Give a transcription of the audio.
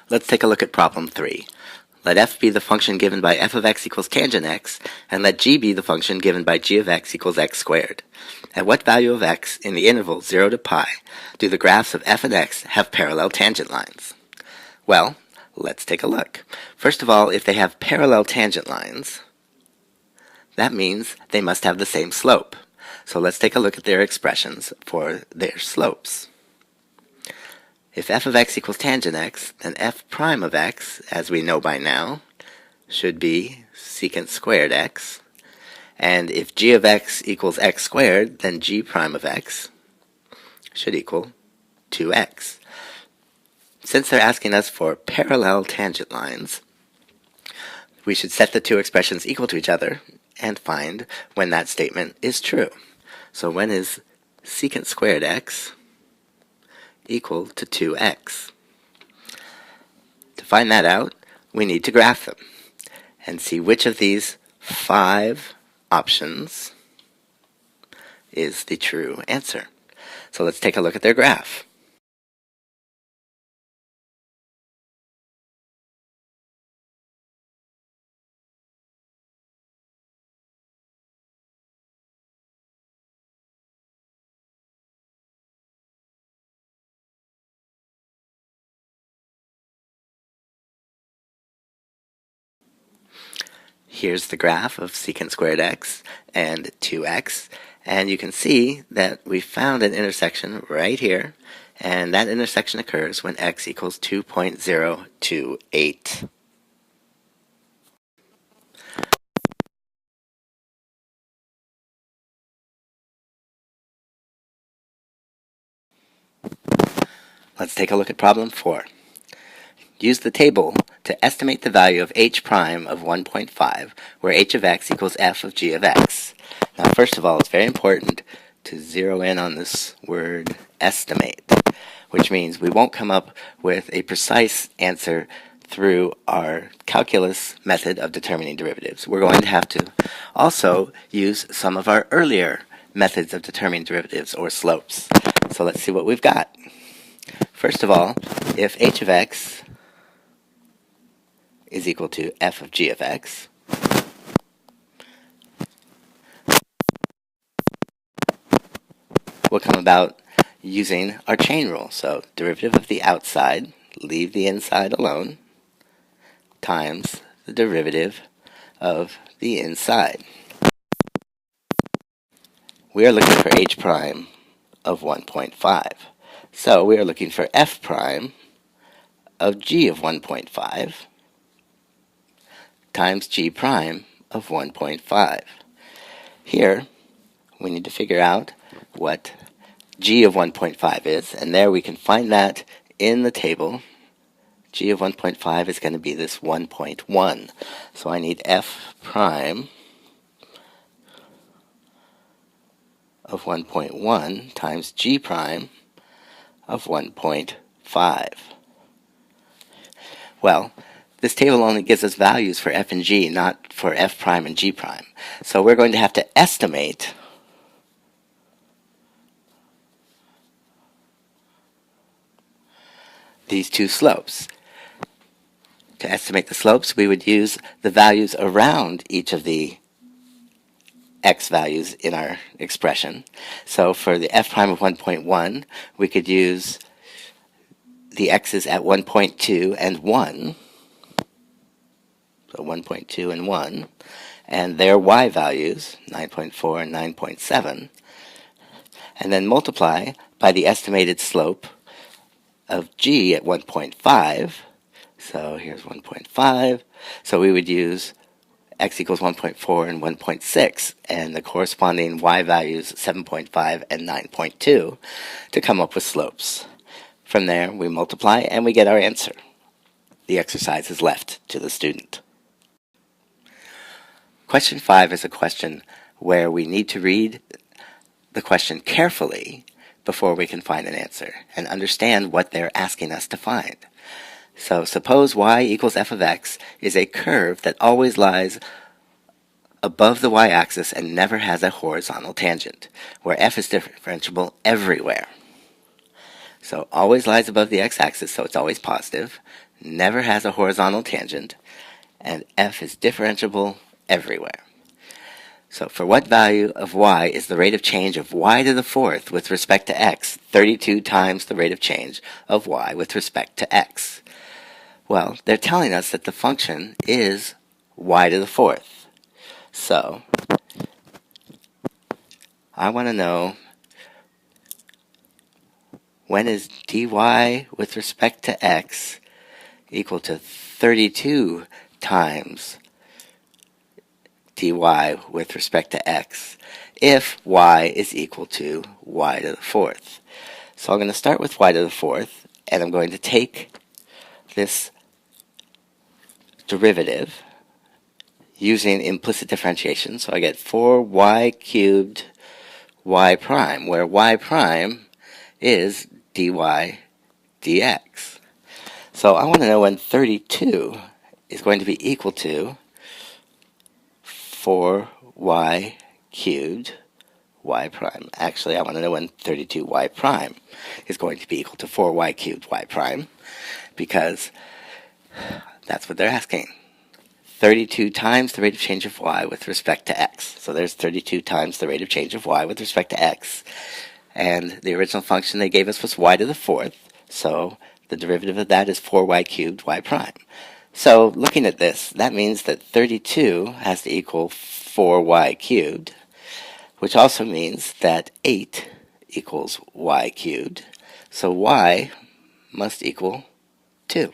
Let's take a look at problem 3. Let f be the function given by f of x equals tangent x, and let g be the function given by g of x equals x squared. At what value of x in the interval 0 to pi do the graphs of f and x have parallel tangent lines? Well, let's take a look. First of all, if they have parallel tangent lines, that means they must have the same slope. So let's take a look at their expressions for their slopes. If f of x equals tangent x, then f prime of x, as we know by now, should be secant squared x. And if g of x equals x squared, then g prime of x should equal 2x. Since they're asking us for parallel tangent lines, we should set the two expressions equal to each other and find when that statement is true. So when is secant squared x equal to 2x? To find that out, we need to graph them and see which of these 5 options is the true answer. So let's take a look at their graph. Here's the graph of secant squared x and 2x, and you can see that we found an intersection right here, and that intersection occurs when x equals 2.028. Let's take a look at problem 4. Use the table to estimate the value of h prime of 1.5, where h of x equals f of g of x. Now, first of all, it's very important to zero in on this word estimate, which means we won't come up with a precise answer through our calculus method of determining derivatives. We're going to have to also use some of our earlier methods of determining derivatives or slopes. So let's see what we've got. First of all, if h of x is equal to f of g of x, we'll come about using our chain rule. So derivative of the outside, leave the inside alone, times the derivative of the inside. We are looking for h prime of 1.5. So we are looking for f prime of g of 1.5 times g prime of 1.5. Here, we need to figure out what g of 1.5 is, and there we can find that in the table. G of 1.5 is going to be this 1.1. So I need f prime of 1.1 times g prime of 1.5. Well, this table only gives us values for f and g, not for f prime and g prime. So we're going to have to estimate these two slopes. To estimate the slopes, we would use the values around each of the x values in our expression. So for the f prime of 1.1, we could use the x's at 1.2 and 1. So 1.2 and 1, and their y values, 9.4 and 9.7, and then multiply by the estimated slope of g at 1.5. So here's 1.5. So we would use x equals 1.4 and 1.6, and the corresponding y values 7.5 and 9.2 to come up with slopes. From there, we multiply and we get our answer. The exercise is left to the student. Question 5 is a question where we need to read the question carefully before we can find an answer and understand what they're asking us to find. So suppose y equals f of x is a curve that always lies above the y-axis and never has a horizontal tangent, where f is differentiable everywhere. So always lies above the x-axis, so it's always positive, never has a horizontal tangent, and f is differentiable everywhere. So for what value of y is the rate of change of y to the fourth with respect to x 32 times the rate of change of y with respect to x? Well, they're telling us that the function is y to the fourth. So I want to know, when is dy with respect to x equal to 32 times dy with respect to x if y is equal to y to the fourth. So I'm going to start with y to the fourth, and I'm going to take this derivative using implicit differentiation. So I get 4y cubed y prime, where y prime is dy dx. So I want to know when 32 is going to be equal to 4y cubed y prime. Actually, I want to know when 32y prime is going to be equal to 4y cubed y prime, because that's what they're asking. 32 times the rate of change of y with respect to x. So there's 32 times the rate of change of y with respect to x. And the original function they gave us was y to the fourth. So the derivative of that is 4y cubed y prime. So looking at this, that means that 32 has to equal 4y cubed, which also means that 8 equals y cubed. So y must equal 2.